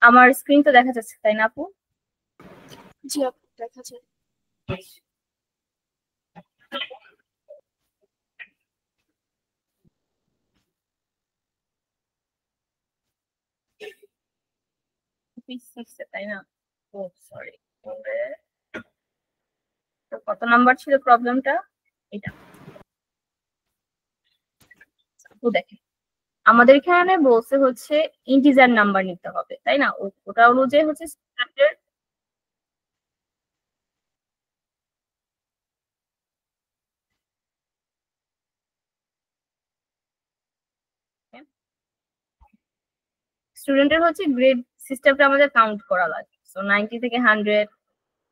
আমার স্ক্রিন তো দেখা যাচ্ছে তাই না আপু? জি আপু, দেখা যায়। তাই না? ও সরি। তো কত নাম্বার ছিল প্রবলেমটা? এটা আপু দেখেন, আমাদের এখানে বলছে হচ্ছে ইন্টিজার নাম্বার নিতে হবে, তাই না? ওটা অনুযায়ী হচ্ছে স্ট্যান্ডার্ড। স্টুডেন্টের হচ্ছে গ্রেড সিস্টেমটা আমাদের কাউন্ট করা লাগে। সো 90 থেকে 100,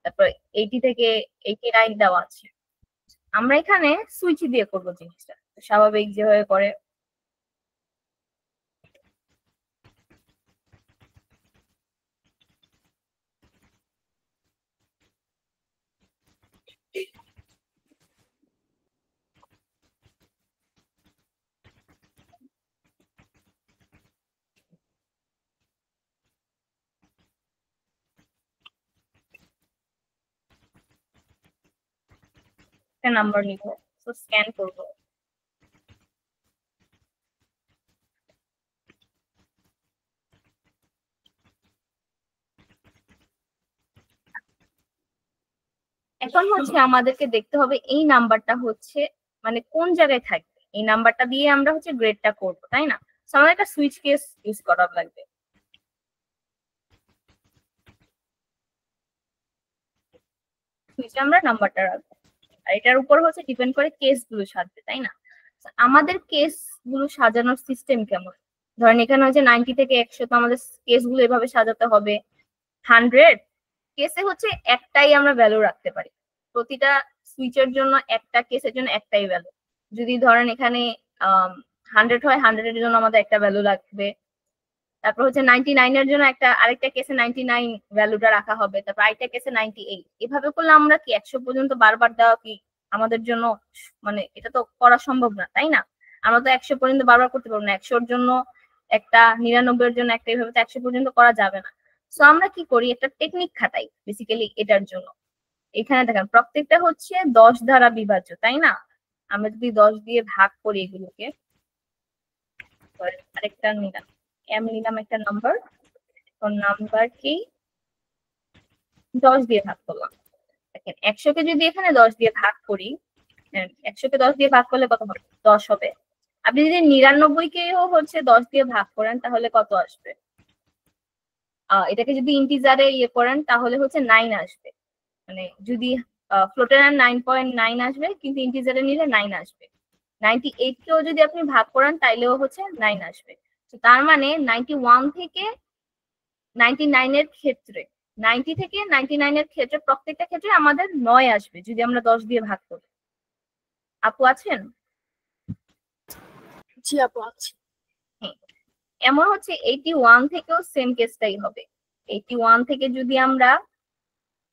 তারপর 80 থেকে 89 দেওয়া আছে। আমরা এখানে সুইচ দিয়ে করবো জিনিসটা, স্বাভাবিক যেভাবে করে। একটা নাম্বার নিব, তো স্ক্যান করবো। এখন হচ্ছে আমাদেরকে দেখতে হবে এই নাম্বারটা হচ্ছে মানে কোন জায়গায় থাকবে। এই নাম্বারটা দিয়ে আমরা হচ্ছে গ্রেডটা করবো, তাই না? তো আমাদের একটা সুইচ কেস ইউজ করা লাগবে। সুইচে আমরা নাম্বারটা রাখবো, আর এটার উপর হচ্ছে ডিপেন্ড করে কেস গুলো সাজবে, তাই না? তো আমাদের কেস গুলো সাজানোর সিস্টেম কেমন? ধরেন এখানে হচ্ছে 90 থেকে 100, তো আমাদের কেস গুলো এভাবে সাজাতে হবে। 100 কেসে হচ্ছে একটাই আমরা ভ্যালু রাখতে পারি, প্রতিটা সুইচের জন্য একটা কেসের জন্য একটাই ভ্যালু। যদি ধরেন এখানে 100 হয়, 100 এর জন্য আমাদের একটা ভ্যালু লাগবে। তারপর হচ্ছে 99 এর জন্য একটা আরেকটা কেসে 99 ভ্যালুটা রাখা হবে, তারপর আরেকটা কেসে 98। এভাবে করলে আমরা কি 100 পর্যন্ত বারবার দেওয়া কি আমাদের জন্য মানে এটা তো করা সম্ভব না, তাই না? আমরা তো 100 পর্যন্ত বারবার করতে পারবো না। 100 এর জন্য একটা, 99 এর জন্য একটা, এইভাবে তো 100 পর্যন্ত করা যাবে না। সো আমরা কি করি, একটা টেকনিক খাটাই বেসিক্যালি এটার জন্য। এখানে দেখেন প্রত্যেকটা হচ্ছে 10 দ্বারা বিভাজ্য, তাই না? আমরা যদি 10 দিয়ে ভাগ করি এগুলোকে, আরেকটা নিলাম, নিলাম একটা নাম্বার, নাম্বার কি 10 দিয়ে ভাগ করলাম। দেখেন 100 কে যদি এখানে 10 দিয়ে ভাগ করি, 100 কে 10 দিয়ে ভাগ করলে কত হবে? 10 হবে। আপনি যদি 99 কেও হচ্ছে 10 দিয়ে ভাগ করেন তাহলে কত আসবে? এটাকে যদি ইন্টিজারে ইয়ে করেন তাহলে হচ্ছে 9 আসবে। মানে যদি ফ্লোটের 9.9 আসবে, কিন্তু ইন্টিজারে নিলে 9 আসবে। 98 কেও যদি আপনি ভাগ করেন তাইলেও হচ্ছে 9 আসবে। তো তার মানে 91 থেকে 99 এর ক্ষেত্রে, 90 থেকে 99 এর ক্ষেত্রে প্রত্যেকটা ক্ষেত্রে আমাদের 9 আসবে যদি আমরা 10 দিয়ে ভাগ করি। আপু আছেন? জি আপু, আছি। হ্যাঁ। এমন হচ্ছে 81 থেকেও সেম কেসটাই হবে। 81 থেকে যদি আমরা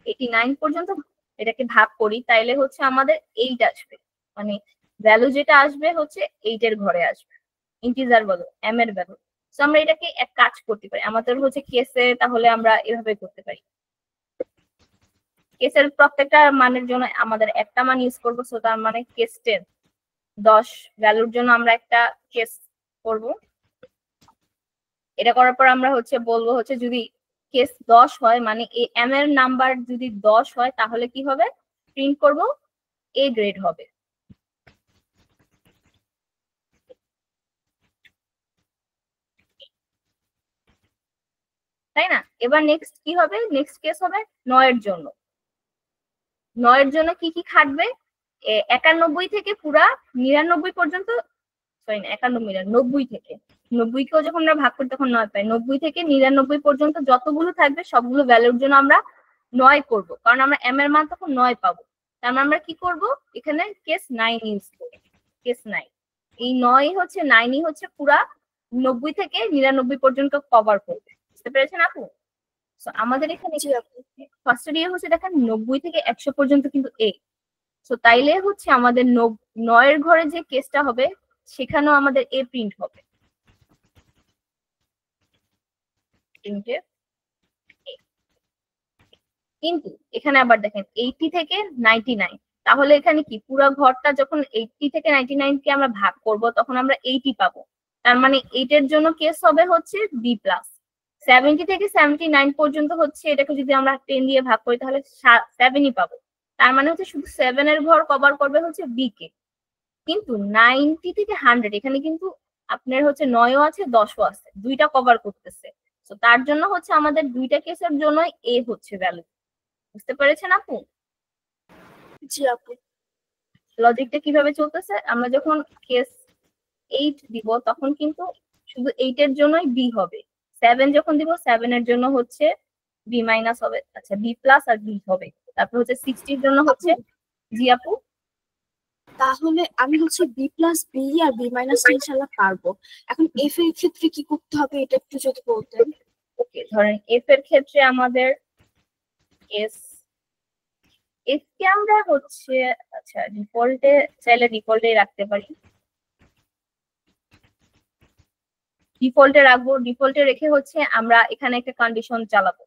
89 পর্যন্ত এটাকে ভাগ করি তাইলে হচ্ছে আমাদের 8 আসবে। মানে ভ্যালু যেটা আসবে হচ্ছে 8 এর ঘরে আসবে, ইন্টিজার বলো, এম এর ভ্যালু। তো আমরা এটাকে এক কাজ করতে পারি, আমাদের হচ্ছে কেসে তাহলে আমরা এভাবে করতে পারি। কেসের প্রত্যেকটা মানের জন্য আমাদের একটা মান ইউজ করবো। সো তার মানে কেস 10, 10 ভ্যালুর জন্য আমরা একটা কেস করব। এটা করার পর আমরা হচ্ছে বলবো হচ্ছে যদি কেস 10 হয়, মানে এই এম এর নাম্বার যদি 10 হয় তাহলে কি হবে? প্রিন্ট করব এ গ্রেড হবে, তাই না? এবার নেক্সট কি হবে? নেক্সট কেস হবে 9 এর জন্য। 9 এর জন্য কি কি খাটবে? 91 থেকে পুরা 99 পর্যন্ত, সরি না 91 না, 90 থেকে 90 কেও যখন আমরা ভাগ করি তখন 9 পাই। 90 থেকে 99 পর্যন্ত যতগুলো থাকবে সবগুলো ভ্যালুর জন্য আমরা 9 করব, কারণ আমরা এম এর মান তখন 9 পাবো। তার মানে আমরা কি করব, এখানে কেস 9 ইউজ করব। কেস 9, এই 9 হচ্ছে 9ই হচ্ছে পুরা 90 থেকে 99 পর্যন্ত কভার করবে। বুঝতে পেরেছেন আপু? আমাদের এখানে জি আপু। ফার্স্ট ইয়ার হচ্ছে দেখেন 90 থেকে 100 পর্যন্ত কিন্তু এ। তো তাইলে হচ্ছে আমাদের 9 এর ঘরে যে কেসটা হবে সেখানেও আমাদের এ প্রিন্ট হবে। তিনটে A। কিন্তু এখানে আবার দেখেন 80 থেকে 99, তাহলে এখানে কি পুরো ঘরটা যখন 80 থেকে 99 কে আমরা ভাগ করব তখন আমরা 80 পাবো। তার মানে 8 এর জন্য কেস হবে হচ্ছে বি প্লাস। 70 থেকে 79 পর্যন্ত হচ্ছে এটাকে যদি আমরা 10 দিয়ে ভাগ করি তাহলে 7ই পাবো। তার মানে হচ্ছে শুধু 7 এর ঘর কভার করবে হচ্ছে বি কে। কিন্তু 90 থেকে 100 এখানে কিন্তু আপনার হচ্ছে 9ও আছে 10ও আছে, দুইটা কভার করতেছে। তো তার জন্য হচ্ছে আমাদের দুইটা কেসের জন্য এ হচ্ছে ভ্যালু। বুঝতে পেরেছেন আপু? জি আপু। লজিকটা কিভাবে চলতেছে, আমরা যখন কেস 8 দিব তখন কিন্তু শুধু 8 এর জন্যই বি হবে, 7 যখন দিব 7 এর জন্য হচ্ছে বি মাইনাস হবে, আচ্ছা বি প্লাস আর বি হবে। তারপর হচ্ছে 60 এর জন্য হচ্ছে জি আপু। তাহলে আমি হচ্ছে বি প্লাস বি আর বি মাইনাস ইনশাল্লাহ পারবো। এখন এফ এর ক্ষেত্রে কি করতে হবে এটা একটু যদি বলতেন। ওকে, ধরেন এফ এর ক্ষেত্রে আমাদের এস এফ কে আমরা হচ্ছে আচ্ছা ডিফল্টে চাইলে ডিফল্টেই রাখতে পারি, ডিফল্টে রাখবো। ডিফল্টে রেখে হচ্ছে আমরা এখানে একটা কন্ডিশন চালাবো।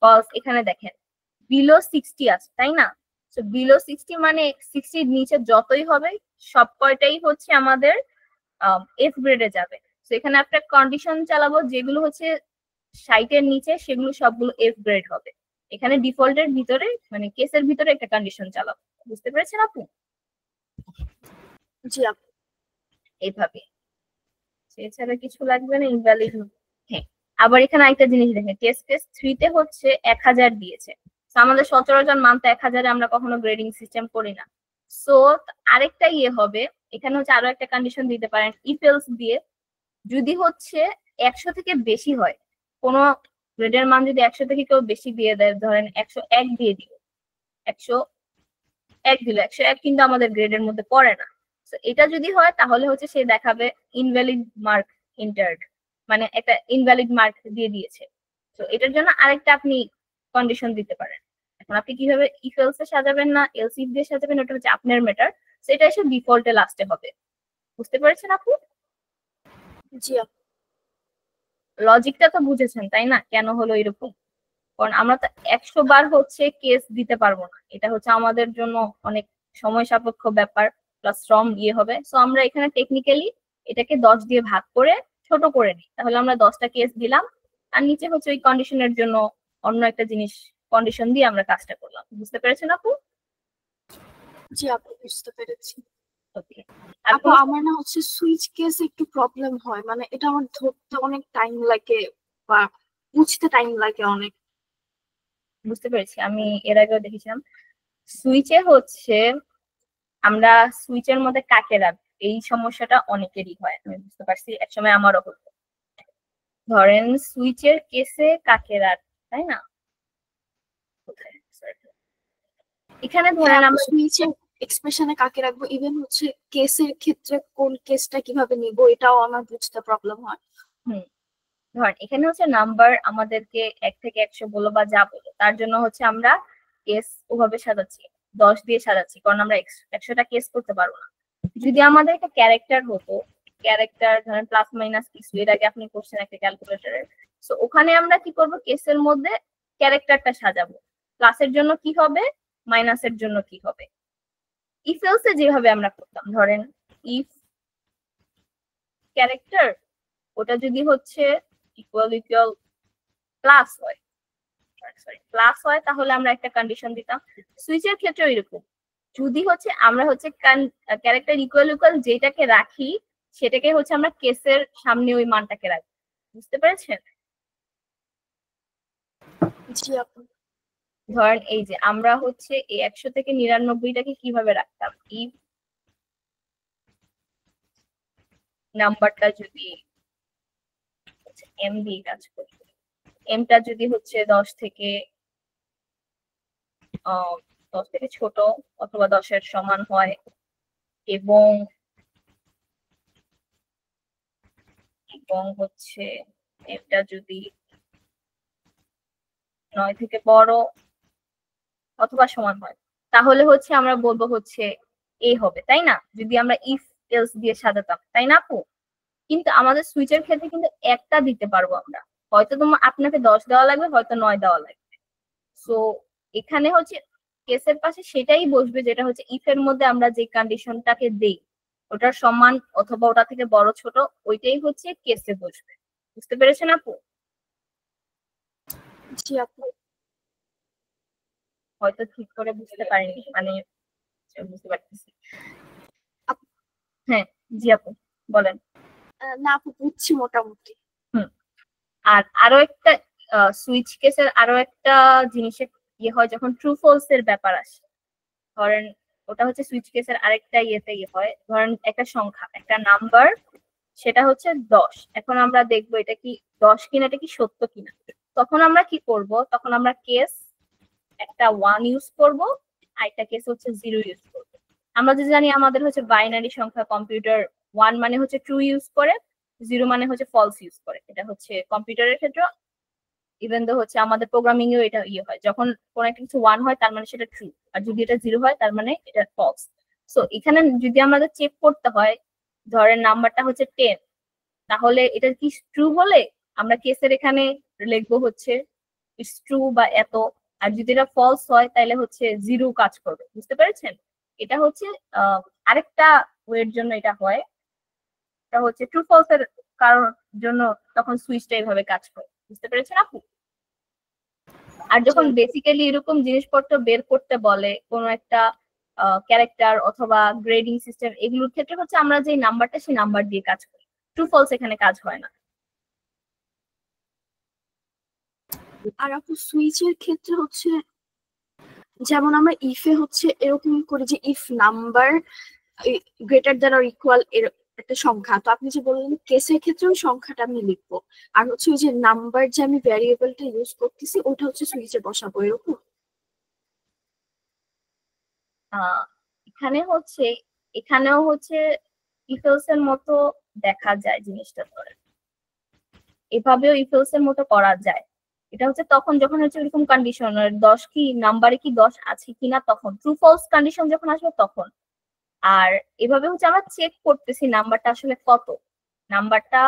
কজ এখানে দেখেন বিলো 60 আছে তাই না, তো বিলো 60 মানে 60 এর নিচে যতই হবে সব কয়টাই হচ্ছে আমাদের এফ গ্রেডে যাবে। তো এখানে একটা কন্ডিশন চালাবো যেগুলো হচ্ছে 60 এর নিচে সেগুলো সবগুলো এফ গ্রেড হবে। এখানে ডিফল্টের ভিতরে মানে কেসের ভিতরে একটা কন্ডিশন চালাবো। বুঝতে পেরেছেন আপু? জি আপু। এইভাবে, এছাড়া কিছু লাগবে না। ইনভ্যালিড, হ্যাঁ। আবার এখানে একটা জিনিস দেখেন, টেস্ট কেস 3 তে হচ্ছে 1000 দিয়েছে। তো আমাদের সচরাচর মান তো 1000 আমরা কখনো গ্রেডিং সিস্টেম করি না। সো আরেকটা ইয়ে হবে, এখানে হচ্ছে আরো একটা কন্ডিশন দিতে পারেন ইফ এলস দিয়ে। যদি হচ্ছে 100 থেকে বেশি হয়, কোনো গ্রেডের মান যদি 100 থেকে কেউ বেশি দিয়ে দেয়, ধরেন 101 দিয়ে দিল, 101 দিল, 101 কিন্তু আমাদের গ্রেডের মধ্যে পড়ে না। তো এটা যদি হয় তাহলে হচ্ছে সে দেখাবে ইনভ্যালিড মার্ক এন্টার্ড, মানে একটা ইনভ্যালিড মার্ক দিয়ে দিয়েছে। তো এটার জন্য আরেকটা আপনি কন্ডিশন দিতে পারেন। এখন আপনি কিভাবে ইফ এলস এ সাজাবেন না এলস ইফ দিয়ে সাজাবেন ওটা হচ্ছে আপনার ম্যাটার। সেটা এসে ডিফল্টে লাস্টে হবে। বুঝতে পেরেছেন আপু? জি আপু। লজিকটা তো বুঝেছেন তাই না, কেন হলো এরকম? কারণ আমরা তো 100 বার হচ্ছে কেস দিতে পারবো না, এটা হচ্ছে আমাদের জন্য অনেক সময় সাপেক্ষ ব্যাপার, প্লাস শ্রম ইয়ে হবে। সো আমরা এখানে টেকনিক্যালি এটাকে 10 দিয়ে ভাগ করে ছোট করে নিই, তাহলে আমরা 10টা কেস দিলাম আর নিচে হচ্ছে ওই কন্ডিশনের জন্য অন্য একটা জিনিস কন্ডিশন দিয়ে আমরা কাজটা করলাম। বুঝতে পেরেছেন আপু? জি আপু বুঝতে পেরেছি। ওকে, আপু আমার না হচ্ছে সুইচ কেস একটু প্রবলেম হয়, মানে এটা আমার ধরতে অনেক টাইম লাগে বা বুঝতে টাইম লাগে অনেক। বুঝতে পেরেছি, আমি এর আগেও দেখেছিলাম। সুইচে হচ্ছে আমরা সুইচের মধ্যে কাকে রাখবো এই সমস্যাটা অনেকেরই হয়, আমি বুঝতে পারছি, একসময় আমারও হতো। ধরেন সুইচের কেসে কাকে রাখবো তাই না, কোথায়? Sorry. এখানে হ্যাঁ ধরেন আপু, আমরা সুইচের এক্সপ্রেশনে কাকে রাখবো, ইভেন হচ্ছে কেসের ক্ষেত্রে কোন কেসটা কিভাবে নিব এটাও আমার বুঝতে প্রবলেম হয়। হুম ধরেন এখানে হচ্ছে নাম্বার আমাদেরকে 1 থেকে 100 বলো বা যা বলো, তার জন্য হচ্ছে আমরা কেস ওভাবে সাজাচ্ছি, 10 দিয়ে সাজাচ্ছি, কারণ আমরা 100টা কেস করতে পারবো না। যদি আমাদের একটা ক্যারেক্টার হতো, ক্যারেক্টার ধরেন প্লাস মাইনাস কিছু, এর আগে আপনি করছেন একটা ক্যালকুলেটরের, সো ওখানে আমরা কি করব, কেসের মধ্যে ক্যারেক্টারটা সাজাবো, প্লাসের জন্য কি হবে, মাইনাসের জন্য কি হবে। ইফ এলসে যেভাবে আমরা করতাম, ধরেন ইফ ক্যারেক্টার ওটা যদি হচ্ছে ইকুয়াল ইকুয়াল প্লাস হয়, সরি প্লাস হয়, তাহলে আমরা একটা কন্ডিশন দিতাম। সুইচের ক্ষেত্রেও এরকম, যদি হচ্ছে আমরা হচ্ছে ক্যারেক্টার ইকুয়াল ইকুয়াল যেটাকে রাখি সেটাকে হচ্ছে আমরা কেসের সামনে ওই মানটাকে রাখি। বুঝতে পেরেছেন? জি আপু। ধরেন এই যে আমরা হচ্ছে এই 100 থেকে 99টাকে কিভাবে রাখতাম, ইফ নাম্বারটা যদি এম দিয়ে কাজ করি, এমটা যদি হচ্ছে 10 থেকে 10 থেকে ছোট অথবা 10-এর সমান হয়, এবং এবং হচ্ছে এমটা যদি 9 থেকে বড় অথবা সমান হয়, তাহলে হচ্ছে আমরা বলবো হচ্ছে এ হবে তাই না, যদি আমরা ইফ এলস দিয়ে সাজাতাম তাই না আপু? কিন্তু আমাদের সুইচের ক্ষেত্রে কিন্তু একটা দিতে পারবো আমরা, হয়তো আপনাকে 10 দেওয়া লাগবে, হয়তো 9 দেওয়া লাগবে। সো এখানে হচ্ছে কেসের পাশে সেটাই বসবে যেটা হচ্ছে ইফ এর মধ্যে আমরা যে কন্ডিশনটাকে দেই ওটার সমান অথবা ওটা থেকে বড় ছোট ওইটাই হচ্ছে কেসে বসবে। বুঝতে পেরেছেন আপু? জি আপু। হয়তো ঠিক করে বুঝতে পারিনি, মানে বুঝতে পারতেছি। হ্যাঁ জি আপু বলেন। না আপু বুঝছি মোটামুটি। হুম। আর আরো একটা সুইচ কেসের আরো একটা জিনিসের ইয়ে হয় যখন ট্রু ফলস এর ব্যাপার আসে। ধরেন ওটা হচ্ছে সুইচ কেসের আরেকটা ইয়ে হয়, ধরেন একটা সংখ্যা একটা নাম্বার সেটা হচ্ছে 10। এখন আমরা দেখবো এটা কি 10 কিনা, এটা কি সত্য কিনা। তখন আমরা কি করব, তখন আমরা কেস একটা 1 ইউজ করব আর একটা কেস হচ্ছে 0 ইউজ করব। আমরা যে জানি আমাদের হচ্ছে বাইনারি সংখ্যা কম্পিউটার 1 মানে হচ্ছে ট্রু ইউজ করে, 0 মানে হচ্ছে ফলস ইউজ করে। এটা হচ্ছে কম্পিউটারের ক্ষেত্রে, ইভেন দো হচ্ছে আমাদের প্রোগ্রামিং এও এটা ইয়ে হয়, যখন কোনো একটা কিছু 1 হয় তার মানে সেটা ট্রু, আর যদি এটা 0 হয় তার মানে এটা ফলস। সো এখানে যদি আমাদের চেক করতে হয়, ধরেন নাম্বারটা হচ্ছে 10, তাহলে এটা কি ট্রু হলে আমরা কেসের এখানে লিখবো হচ্ছে ইটস ট্রু বা এত, আর যদি এটা ফলস হয় তাহলে হচ্ছে 0 কাজ করবে। বুঝতে পেরেছেন? এটা হচ্ছে আরেকটা ওয়ের জন্য এটা হয়, এটা হচ্ছে ট্রু ফলস এর কারণ জন্য তখন সুইচটা এইভাবে কাজ করে। বুঝতে পেরেছেন আপু? আর যখন বেসিক্যালি এরকম জিনিসপত্র বের করতে বলে কোনো একটা ক্যারেক্টার অথবা গ্রেডিং সিস্টেম, এগুলোর ক্ষেত্রে হচ্ছে আমরা যে নাম্বারটা সেই নাম্বার দিয়ে কাজ করি, ট্রু ফলস এখানে কাজ হয় না। আর আপু সুইচের ক্ষেত্রে হচ্ছে যেমন আমরা ইফে হচ্ছে এরকম করি যে if number greater than or equal এর একটা সংখ্যা, তো আপনি যে বললেন কেসের ক্ষেত্রে ওই সংখ্যাটা আমি লিখবো, আর হচ্ছে ওই যে নাম্বার যে আমি ভ্যারিয়েবলটা ইউজ করতেছি ওটা হচ্ছে সুইচে বসাবো এরকম। এখানে হচ্ছে এখানেও হচ্ছে ইফেলস এর মতো দেখা যায় জিনিসটা, ধরে এভাবেও ইফেলস এর মতো করা যায়। এটা হচ্ছে তখন যখন হচ্ছে এরকম কন্ডিশন 10 কি নাম্বারে কি 10 আছে কিনা, তখন ট্রু ফলস কন্ডিশন যখন আসবে তখন। আর এভাবে হচ্ছে আমরা চেক করতেছি নাম্বারটা আসলে কত। নাম্বারটা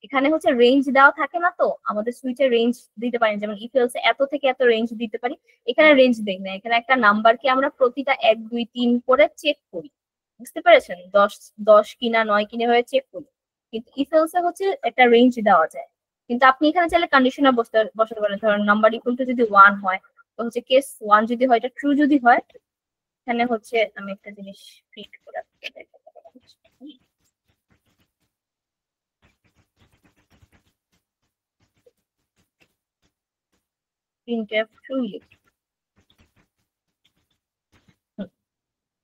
এখানে হচ্ছে রেঞ্জ দেওয়া থাকে না, তো আমাদের সুইচে রেঞ্জ দিতে পারি, যেমন ইফেলস এত থেকে এত রেঞ্জ দিতে পারি, এখানে রেঞ্জ দেই না। এখানে একটা নাম্বারকে আমরা প্রতিটা 1 2 3 করে চেক করি। বুঝতে পেরেছেন? 10 10 কিনা 9 কিনা হয়ে চেক করি, কিন্তু ইফেলস এ হচ্ছে একটা রেঞ্জ দেওয়া যায়। কিন্তু আপনি এখানে চাইলে কন্ডিশনার বসাতে পারেন, ধরেন নাম্বার ইকুয়াল টু যদি 1 হয় তো হচ্ছে কেস 1 যদি হয়, এটা ট্রু যদি হয়, এখানে হচ্ছে আমি একটা জিনিস প্রিন্ট করে প্রিন্টএফ ট্রু লিখি।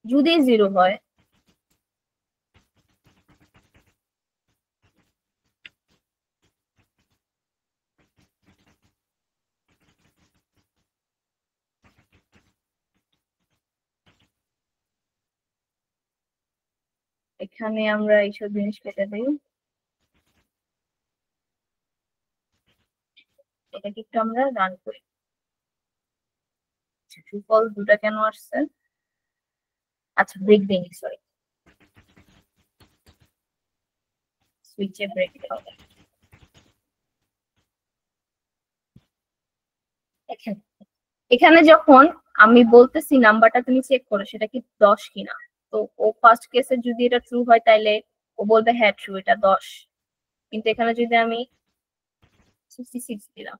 যদি 0 হয় এখানে আমরা এইসব জিনিস কেটে দিই। এটাকে একটু আমরা রান করি। ট্রু ফলস দুটা কেন আসছে? আচ্ছা ব্রেক দিই, সরি, সুইচে ব্রেক হবে। এখানে যখন আমি বলতেছি নাম্বারটা তুমি চেক করো সেটা কি 10 কিনা, তো ও ফার্স্ট কেসে যদি এটা ট্রু হয় তাইলে ও বলবে হ্যাঁ ট্রু, এটা 10। কিন্তু এখানে যদি আমি 66 দিলাম,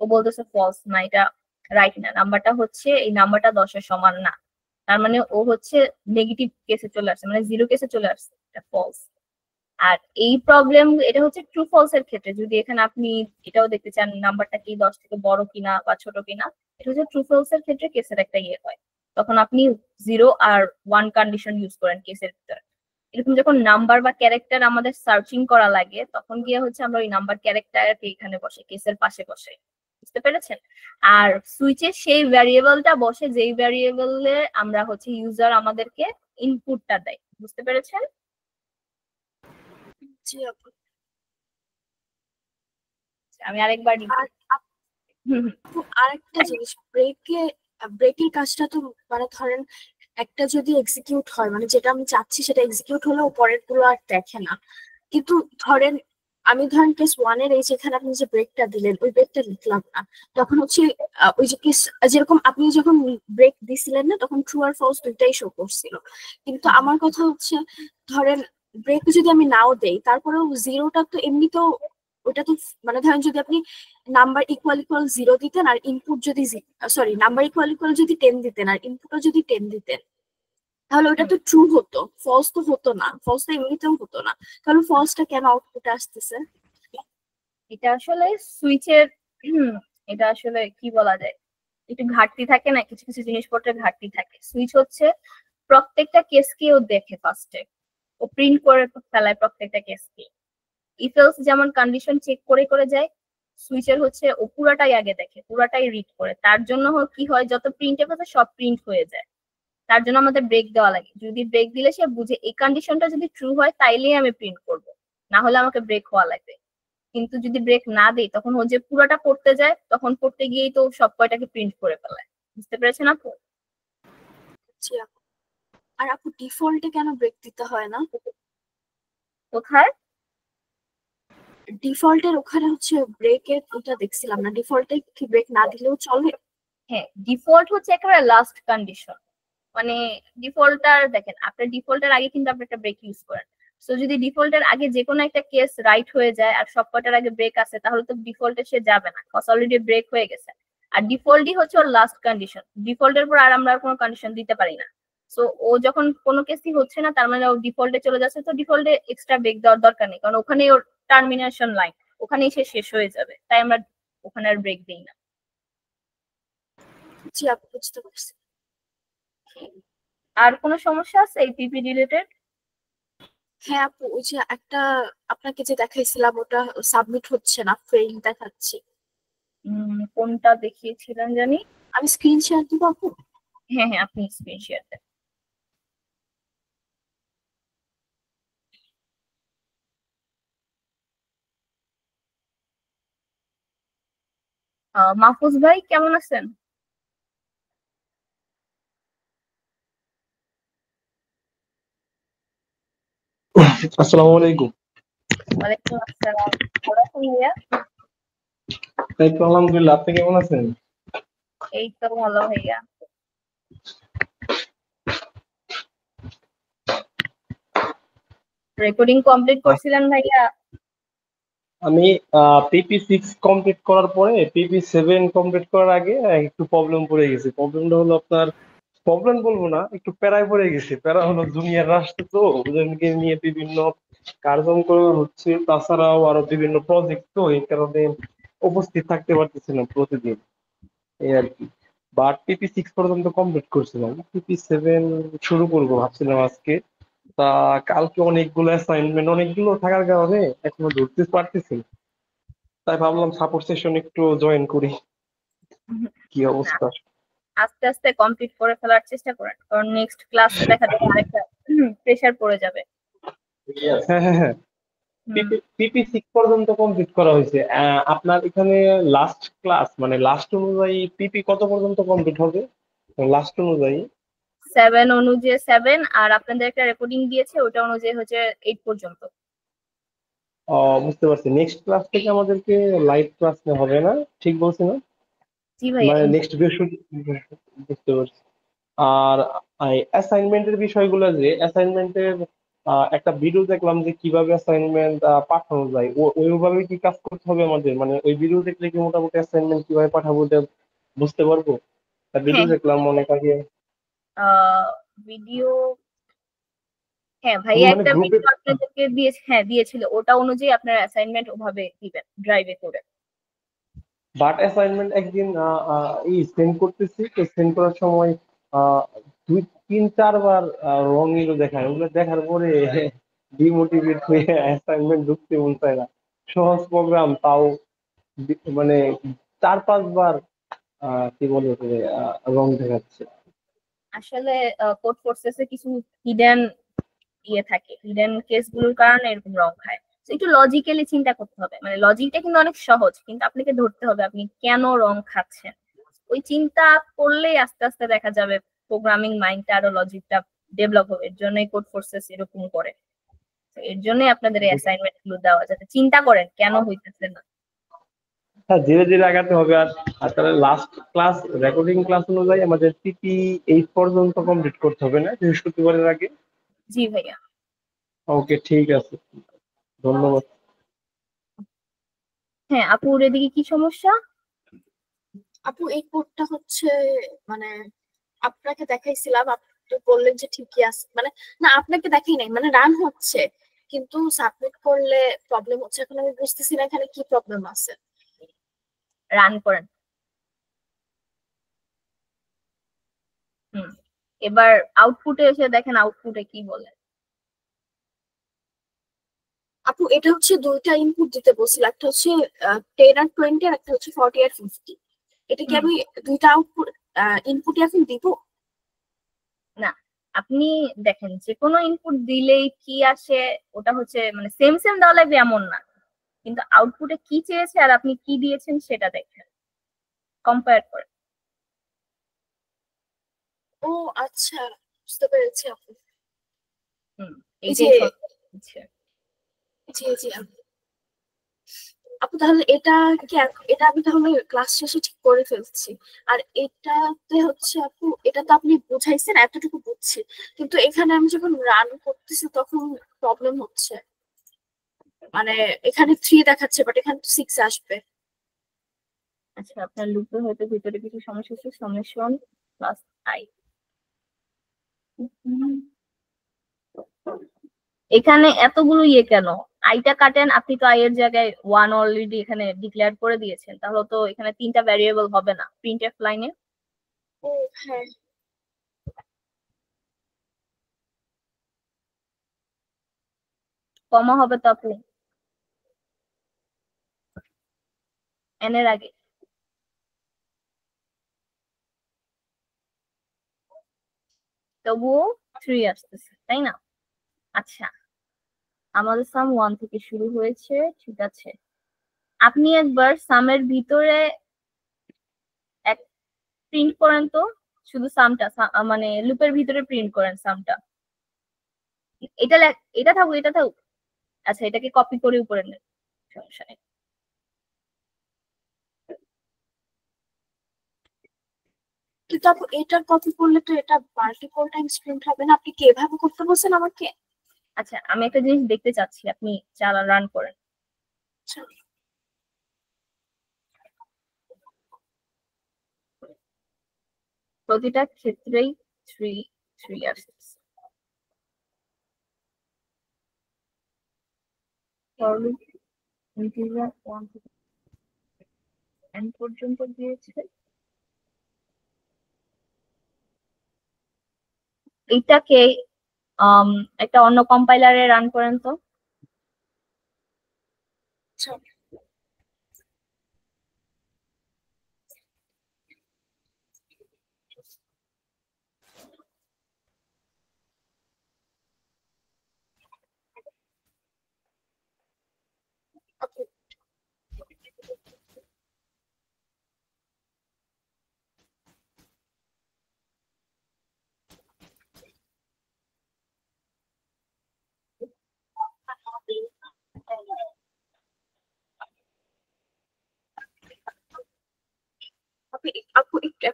ও বলতেছে ফলস, না এটা রাইট না, নাম্বারটা হচ্ছে এই নাম্বারটা 10 এর সমান না। তার মানে ও হচ্ছে নেগেটিভ কেসে চলে আসছে, মানে 0 কেসে চলে আসছে, এটা ফলস। আর এই প্রবলেম এটা হচ্ছে ট্রু ফলস এর ক্ষেত্রে। যদি এখানে আপনি এটাও দেখতে চান নাম্বারটা কি 10 থেকে বড় কিনা বা ছোট কিনা, এটা হচ্ছে ট্রু ফলস এর ক্ষেত্রে কেসের একটা ইয়ে হয়, তখন আপনি 0 আর 1 কন্ডিশন ইউজ করেন কেসের ভিতরে। এরকম যখন নাম্বার বা ক্যারেক্টার আমাদের সার্চিং করা লাগে তখন গিয়ে হচ্ছে আমরা ওই নাম্বার ক্যারেক্টারকে এখানে বসে কেসের পাশে বসে। বুঝতে পেরেছেন? আর সুইচে সেই ভ্যারিয়েবলটা বসে যেই ভ্যারিয়েবলে আমরা হচ্ছে ইউজার আমাদেরকে ইনপুটটা দেয়। বুঝতে পেরেছেন? জি আপু। আমি আরেকবার আর আপু আরেকটা জিনিস, ব্রেকের কাজটা তো মানে ধরেন একটা যদি এক্সিকিউট হয় মানে যেটা আমি চাচ্ছি সেটা এক্সিকিউট হলেও পরের গুলো আর দেখে না, কিন্তু ধরেন আমি ধরেন কেস 1-এর এই যেখানে আপনি যে ব্রেকটা দিলেন ওই ব্রেকটা লিখলাম না, তখন হচ্ছে ওই যে কেস যেরকম আপনি যখন ব্রেক দিছিলেন না তখন ট্রু আর ফলস দুইটাই শো করছিল, কিন্তু আমার কথা হচ্ছে ধরেন ব্রেক যদি আমি নাও দেই তারপরেও জিরোটা তো এমনিতেও ওটা তো মানে ধরেন যদি আপনি নাম্বার ইকুয়াল ইকুয়াল 0 দিতেন আর ইনপুট যদি সরি নাম্বার ইকুয়াল ইকুয়াল যদি 10 দিতেন আর ইনপুটও যদি 10 দিতেন, তাহলে ওটা তো ট্রু হতো, ফলস তো হতো না, ফলস তো এমনিতেও হতো না, তাহলে ফলসটা কেন আউটপুটে আসতেছে? এটা আসলে সুইচের এটা আসলে কি বলা যায়, একটু ঘাটতি থাকে না, কিছু কিছু জিনিসপত্রের ঘাটতি থাকে। সুইচ হচ্ছে প্রত্যেকটা কেসকে ও দেখে ফার্স্টে, ও প্রিন্ট করে ফেলায় প্রত্যেকটা কেসকে। ইফ এলস যেমন কন্ডিশন চেক করে করে যায়, সুইচের হচ্ছে ও পুরাটাই আগে দেখে, পুরাটাই রিড করে। তার জন্য কি হয়, যত প্রিন্টে আছে সব প্রিন্ট হয়ে যায়। তার জন্য আমাদের ব্রেক দেওয়া লাগে, যদি ব্রেক দিলে সে বুঝে এই কন্ডিশনটা যদি ট্রু হয় তাইলেই আমি প্রিন্ট করব, না হলে আমাকে ব্রেক হওয়া লাগবে। কিন্তু যদি ব্রেক না দেই তখন ও যে পুরোটা পড়তে যায়, তখন পড়তে গিয়েই তো সব কয়টাকে প্রিন্ট করে ফেলায়। বুঝতে পেরেছেন আপু? জি আপু। আর আপু ডিফল্টে কেন ব্রেক দিতে হয় না? কোথায়? ডিফল্টের ওখানে হচ্ছে ব্রেকের ওটা দেখছিলাম না, ডিফল্টে কি ব্রেক না দিলেও চলে? হ্যাঁ, ডিফল্ট হচ্ছে একেবারে লাস্ট কন্ডিশন। মানে ডিফল্টার দেখেন, আপনার ডিফল্টের আগে কিন্তু আপনি একটা ব্রেক ইউজ করেন। সো যদি ডিফল্টের আগে যে কোনো একটা কেস রাইট হয়ে যায় আর সব কটার আগে ব্রেক আছে, তাহলে তো ডিফল্টে সে যাবে না, কজ অলরেডি ব্রেক হয়ে গেছে। আর ডিফল্টই হচ্ছে ওর লাস্ট কন্ডিশন, ডিফল্টের পর আর আমরা আর কোনো কন্ডিশন দিতে পারি না। সো ও যখন কোনো কেসই হচ্ছে না, তার মানে ও ডিফল্টে চলে যাচ্ছে, তো ডিফল্টে এক্সট্রা ব্রেক দেওয়ার দরকার নেই, কারণ ওখানেই ওর টার্মিনেশন লাইন, ওখানেই সে শেষ হয়ে যাবে, তাই আমরা ওখানে আর ব্রেক দিই না। জি আপু বুঝতে পারছি। আর কোনো সমস্যা আছে এই পিপি রিলেটেড? হ্যাঁ আপু, ওই যে একটা আপনাকে যে দেখাইছিলাম ওটা সাবমিট হচ্ছে না, ফেইল দেখাচ্ছি। কোনটা দেখিয়েছিলেন জানি? আমি স্ক্রিন শেয়ার দিব আপু। হ্যাঁ হ্যাঁ, আপনি স্ক্রিন শেয়ার দেন। মাহফুজ ভাই কেমন আছেন? আসসালামু আলাইকুম। ওয়ালাইকুম আসসালাম। ভালো আছেন ভাইয়া? এই তো আলহামদুলিল্লাহ, আপনি কেমন আছেন? এই তো ভালো ভাইয়া। রেকর্ডিং কমপ্লিট করছিলেন ভাইয়া? আমি PP6 কমপ্লিট করার পরে PP7 কমপ্লিট করার আগে একটু প্রবলেম পড়ে গেছে। প্রবলেমটা হলো আপনার, প্রবলেম বলবো না, একটু প্যারায় পড়ে গেছে। প্যারা হলো জুনিয়র রাষ্ট্র তো, ওদেরকে নিয়ে বিভিন্ন কার্যক্রম হচ্ছে, তাছাড়াও আরো বিভিন্ন প্রজেক্ট, তো এই কারণে উপস্থিত থাকতে পারতেছিলাম প্রতিদিন, এই আর কি। বাট PP6 পর্যন্ত কমপ্লিট করছিলাম, PP7 শুরু করবো ভাবছিলাম আজকে। তা কালকে অনেকগুলো অ্যাসাইনমেন্ট অনেকগুলো থাকার কারণে এখনো ধরতে পারতেছি না। তাই ভাবলাম সাপোর্ট সেশন একটু জয়েন করি। উহুম, কি না, অবস্থা? আস্তে আস্তে কমপ্লিট করে ফেলার চেষ্টা করেন, কারণ নেক্সট ক্লাসে দেখা যাবে আরেকটা প্রেশার পড়ে যাবে। হ্যাঁ হ্যাঁ হ্যাঁ, হুম। PP6 পর্যন্ত কমপ্লিট করা হয়েছে। আপনার এখানে লাস্ট ক্লাস মানে লাস্ট অনুযায়ী PP কত পর্যন্ত কমপ্লিট হবে লাস্ট অনুযায়ী? 7 অনুযায়ী 7, আর আপনাদের একটা রেকর্ডিং দিয়েছে ওটা অনুযায়ী হচ্ছে 8 পর্যন্ত। বুঝতে পারছি, নেক্সট ক্লাস থেকে আমাদেরকে লাইভ ক্লাস হবে না, ঠিক বলছি না? জি ভাইয়া, মানে নেক্সট বৃহস্পতি, বুঝতে পারছি। আর অ্যাসাইনমেন্টের বিষয়গুলো, যে অ্যাসাইনমেন্টের একটা ভিডিও দেখলাম যে কিভাবে অ্যাসাইনমেন্ট পাঠানো যায়, ওইভাবে কি কাজ করতে হবে আমাদের? মানে ওই ভিডিও দেখলে কি মোটামুটি অ্যাসাইনমেন্ট কিভাবে পাঠাবো এটা বুঝতে পারবো? ভিডিও হ্যাঁ দেখলাম অনেক আগে, ভিডিও, হ্যাঁ ভাইয়া মানে একটা গ্রুপে। ভিডিও আপনাদেরকে দিয়েছে, হ্যাঁ দিয়েছিল, ওটা অনুযায়ী আপনার অ্যাসাইনমেন্ট ওভাবে দিবেন ড্রাইভে করে। বাট অ্যাসাইনমেন্ট একদিন সেন্ড করতেছি, তো সেন্ড করার সময় আহ, দুই তিন চারবার রং এলো দেখায়, ওগুলো দেখার পরে ডিমোটিভেট হয়ে অ্যাসাইনমেন্ট ঢুকতে মন চায় না। সহজ প্রোগ্রাম তাও মানে চার পাঁচবার কি বলে ওটাকে, রং দেখাচ্ছে। আসলে কোড ফোর্সেসে কিছু হিডেন ইয়ে থাকে, হিডেন কেস গুলোর কারণে এরকম রং খায়। তো একটু লজিক্যালি চিন্তা করতে হবে, মানে লজিকটা কিন্তু অনেক সহজ, কিন্তু আপনাকে ধরতে হবে আপনি কেন রং খাচ্ছেন। ওই চিন্তা করলেই আস্তে আস্তে দেখা যাবে প্রোগ্রামিং মাইন্ডটা আরো লজিকটা ডেভেলপ হবে, এর জন্যই কোড ফোর্সেস এরকম করে। তো এর জন্য আপনাদের এই অ্যাসাইনমেন্ট গুলো দেওয়া, যাতে চিন্তা করেন কেন হইতেছে না। হ্যাঁ, ধীরে ধীরে আগাতে হবে। আর তাহলে লাস্ট ক্লাস রেকর্ডিং ক্লাস অনুযায়ী আমাদের পিপি 8 পর্যন্ত কমপ্লিট করতে হবে না, বৃহস্পতিবারের আগে? জি ভাইয়া। ওকে, ঠিক আছে, ধন্যবাদ। হ্যাঁ আপুর এদিকে কি সমস্যা? আপু এই কোডটা হচ্ছে মানে আপনাকে দেখাইছিলাম, আপনি বললেন যে ঠিকই আছে, মানে না আপনাকে দেখাই নাই, মানে রান হচ্ছে কিন্তু সাবমিট করলে প্রবলেম হচ্ছে। এখন আমি বুঝতেছি না এখানে কি প্রবলেম আছে। রান করেন। এবার আউটপুটে এসে দেখেন আউটপুটে কি বলে। আপু এটা হচ্ছে দুইটা ইনপুট দিতে বলছিল, একটা হচ্ছে 10 আর 20 আর একটা হচ্ছে 40 আর 50। এটা কি আমি দুইটা আউটপুট ইনপুট এখন দিব? না, আপনি দেখেন যে কোনো ইনপুট দিলেই কি আসে ওটা হচ্ছে মানে সেম সেম দেওয়া লাগবে এমন না, কিন্তু আউটপুটে কি চেয়েছে আর আপনি কি দিয়েছেন সেটা দেখেন, কম্পেয়ার করেন। ও আচ্ছা, বুঝতে পেরেছি আপু। এই যে এইটাই হচ্ছে। জি জি আপু। আপু তাহলে এটা কি এটা আমি তাহলে ক্লাস শেষে ঠিক করে ফেলছি। আর এটাতে হচ্ছে আপু, এটা তো আপনি বুঝাইছেন, এতটুকু বুঝছি, কিন্তু এখানে আমি যখন রান করতেছি তখন প্রবলেম হচ্ছে। মানে এখানে 3 দেখাচ্ছে বাট এখানে তো 6 আসবে। আচ্ছা, আপনার লুপে হয়তো ভিতরে কিছু সমস্যা হচ্ছে। সামেশন প্লাস আই, এখানে এতগুলো ইয়ে কেন? আইটা কাটেন, আপনি তো আই এর জায়গায় 1 অলরেডি এখানে ডিক্লেয়ার করে দিয়েছেন, তাহলে তো এখানে 3টা ভ্যারিয়েবল হবে না প্রিন্টএফ লাইনে। ও হ্যাঁ। কমা হবে তো আপু এন এর আগে। তবুও 3 আসতেছে, তাই না? আচ্ছা, আমাদের সাম 1 থেকে শুরু হয়েছে, ঠিক আছে। আপনি একবার সামের ভিতরে এক প্রিন্ট করেন তো, শুধু সামটা, মানে লুপের ভিতরে প্রিন্ট করেন সামটা। এটা এটা থাকুক, এটা থাকুক। আচ্ছা, এটাকে কপি করে উপরে নেন, সমস্যা নেই। কিন্তু আপু এটা কপি করলে তো এটা মাল্টিপল টাইমস প্রিন্ট হবে না, আপনি কি এভাবে করতে বলছেন আমাকে? আচ্ছা, আমি একটা জিনিস দেখতে চাচ্ছি, আপনি চালান, রান করেন। আচ্ছা, প্রতিটা ক্ষেত্রেই 3 আসতেছে। for loop integer 1 থেকে n পর্যন্ত দিয়েছে। এইটাকে একটা অন্য কম্পাইলারে রান করেন তো। আচ্ছা। আপু আপু আপু একটু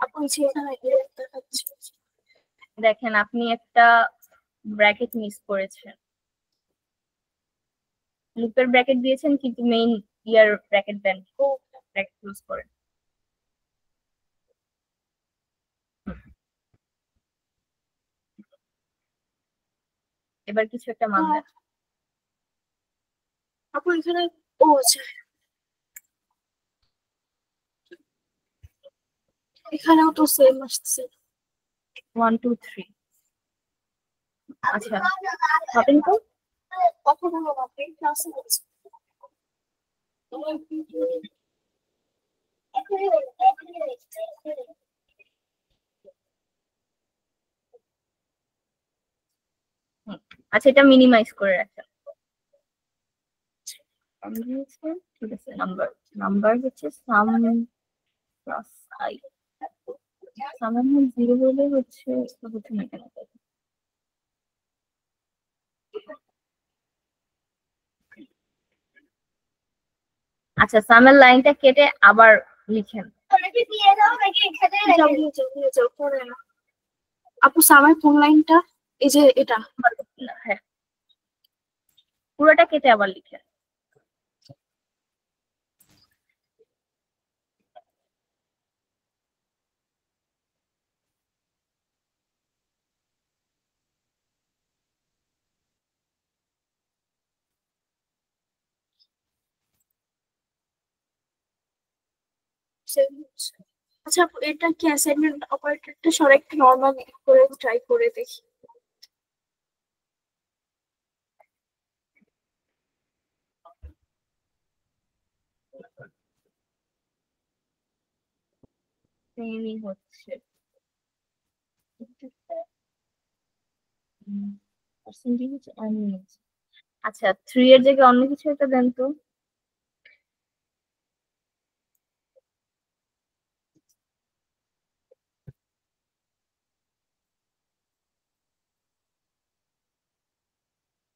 আপু এই যে এখানে error দেখাচ্ছে। দেখেন আপনি একটা ব্র্যাকেট মিস করেছেন, লুপের ব্র্যাকেট দিয়েছেন কিন্তু মেইন ইয়ার ব্র্যাকেট দেন, ব্র্যাকেট ক্লোজ করেন। এবার কিছু একটা মান দেন। আপু এখানে ও আচ্ছা, এখানেও তো সেম আসছে। 1 2 3। আচ্ছা, ভাবেন তো। কথা বলো না, আপনি ক্লাসে হচ্ছে। আচ্ছা, এটা মিনিমাইজ করে রাখেন। দিয়েছে, ঠিক আছে। নাম্বার নাম্বার হচ্ছে সাম প্লাস আই, সামের মান 0 হলে হচ্ছে না কেন? আচ্ছা, সামের লাইনটা কেটে আবার লিখেন। আপু সামের কোন লাইনটা? এই যে এটা? হ্যাঁ, পুরোটা কেটে আবার লিখেন। আচ্ছা আপু, এটা কি অ্যাসাইনমেন্ট অপারেটরটা সরাই একটু নরমাল করে ট্রাই করে দেখি। সেমই হচ্ছে। আচ্ছা, 3 এর জায়গায় অন্য কিছু একটা দেন তো।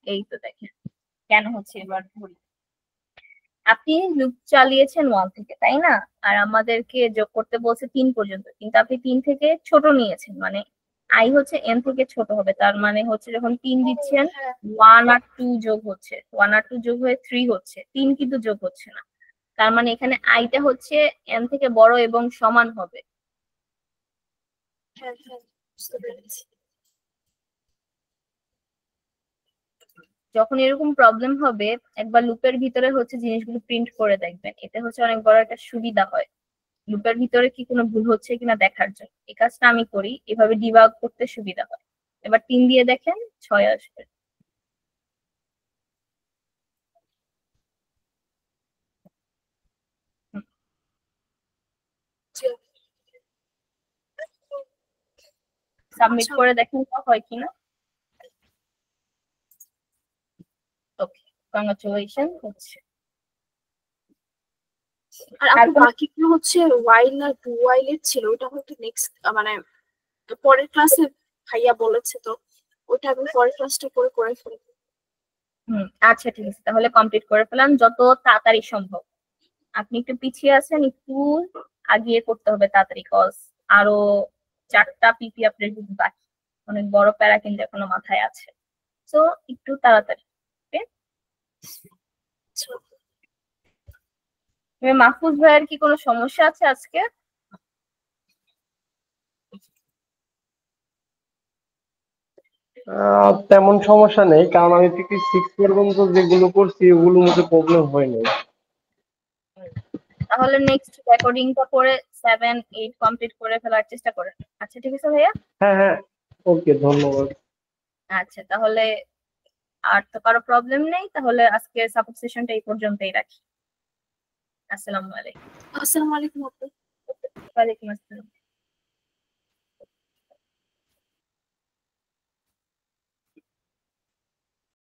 এই তো দেখেন কেন হচ্ছে এবার ভুল। আপনি লুপ চালিয়েছেন 1 থেকে, তাই না? আর আমাদেরকে যোগ করতে বলছে 3 পর্যন্ত, কিন্তু আপনি 3 থেকে ছোট নিয়েছেন, মানে আই হচ্ছে এন থেকে ছোট হবে। তার মানে হচ্ছে যখন 3 দিচ্ছেন 1 আর 2 যোগ হচ্ছে, 1 আর 2 যোগ হয়ে 3 হচ্ছে, 3 কিন্তু যোগ হচ্ছে না। তার মানে এখানে আইটা হচ্ছে এন থেকে বড় এবং সমান হবে। হ্যাঁ হ্যাঁ, বুঝতে পেরেছি। যখন এরকম প্রবলেম হবে একবার লুপের ভিতরে হচ্ছে জিনিসগুলো প্রিন্ট করে দেখবেন, এতে হচ্ছে অনেক বড় একটা সুবিধা হয় লুপের ভিতরে কি কোনো ভুল হচ্ছে কিনা দেখার জন্য। এই কাজটা আমি করি, এভাবে ডিবাগ করতে সুবিধা হয়। এবার 3 দিয়ে দেখেন 6 আসবে। সাবমিট করে দেখেন তো হয় কিনা। ওকে, কংগ্রাচুলেশন হচ্ছে। আর আপু বাকিগুলো হচ্ছে ওয়াইল আর ডু ওয়াইল এর ছিল, ওটা হয়তো নেক্সট মানে পরের ক্লাসে ভাইয়া বলেছে, তো ওটা আমি পরের ক্লাসটা করে ফেলবো। আচ্ছা ঠিক আছে, তাহলে কমপ্লিট করে ফেলাম যত তাড়াতাড়ি সম্ভব। আপনি একটু পিছিয়ে আছেন, একটু আগিয়ে করতে হবে তাড়াতাড়ি, কজ আরো 4টা পিপি আপনার কিন্তু বাকি। অনেক বড় প্যারা কিন্তু এখনো মাথায় আছে, তো একটু তাড়াতাড়ি। মাহফুজ ভাইয়ের কি কোনো সমস্যা আছে আজকে? তেমন সমস্যা নেই, কারণ আমি পিপি 6 পর্যন্ত যেগুলো করছি ওগুলোর মধ্যে প্রবলেম হয়নি। তাহলে নেক্সট রেকর্ডিংটা করে 7, 8 কমপ্লিট করে ফেলার চেষ্টা করেন। আচ্ছা ঠিক আছে ভাইয়া। হ্যাঁ হ্যাঁ, ওকে, ধন্যবাদ। আচ্ছা তাহলে আর তো কারো প্রবলেম নেই, তাহলে আজকে সাপোর্ট সেশনটা এই পর্যন্তই রাখি। আসসালামু আলাইকুম। আসসালামু আলাইকুম আপু। ওয়ালাইকুম আসসালাম।